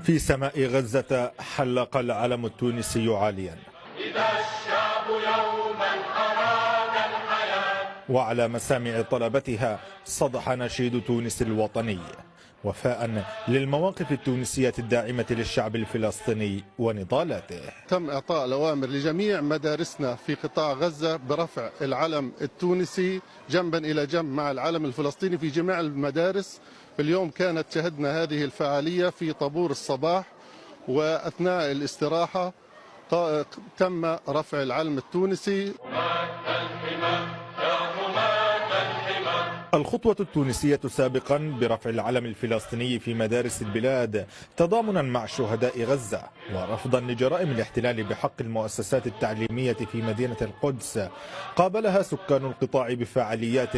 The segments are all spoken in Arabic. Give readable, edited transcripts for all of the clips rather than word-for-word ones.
في سماء غزة حلق العلم التونسي عاليا، إذا الشعب يوما أراد الحياة، وعلى مسامع طلبتها صدح نشيد تونس الوطني وفاء للمواقف التونسية الداعمة للشعب الفلسطيني ونضالاته. تم إعطاء الأوامر لجميع مدارسنا في قطاع غزة برفع العلم التونسي جنبا إلى جنب مع العلم الفلسطيني في جميع المدارس. في اليوم كانت شهدنا هذه الفعالية في طابور الصباح، وأثناء الاستراحة تم رفع العلم التونسي. الخطوة التونسية سابقا برفع العلم الفلسطيني في مدارس البلاد تضامنا مع شهداء غزة ورفضا لجرائم الاحتلال بحق المؤسسات التعليمية في مدينة القدس، قابلها سكان القطاع بفعاليات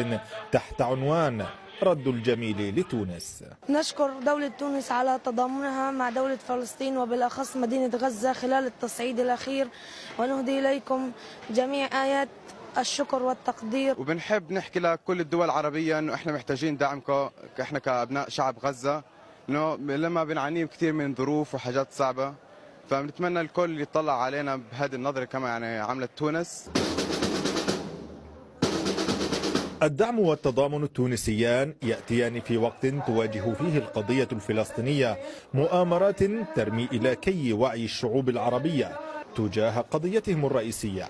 تحت عنوان رد الجميل لتونس. نشكر دولة تونس على تضامنها مع دولة فلسطين وبالأخص مدينة غزة خلال التصعيد الأخير، ونهدي إليكم جميع آيات الشكر والتقدير. وبنحب نحكي لكل الدول العربية انه احنا محتاجين دعمكم، احنا كابناء شعب غزة، انه لما بنعاني كثير من ظروف وحاجات صعبة، فبنتمنى الكل يطلع علينا بهذه النظرة كما يعني عملت تونس. الدعم والتضامن التونسيان يأتيان في وقت تواجه فيه القضية الفلسطينية مؤامرات ترمي إلى كي وعي الشعوب العربية تجاه قضيتهم الرئيسية،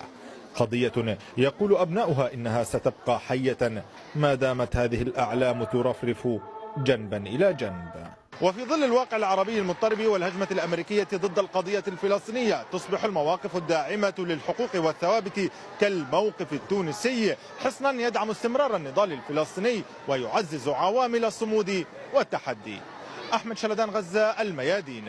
قضية يقول أبناؤها إنها ستبقى حية ما دامت هذه الأعلام ترفرف جنبا إلى جنب. وفي ظل الواقع العربي المضطرب والهجمة الأمريكية ضد القضية الفلسطينية تصبح المواقف الداعمة للحقوق والثوابت كالموقف التونسي حصنا يدعم استمرار النضال الفلسطيني ويعزز عوامل الصمود والتحدي. أحمد شلدان، غزة، الميادين.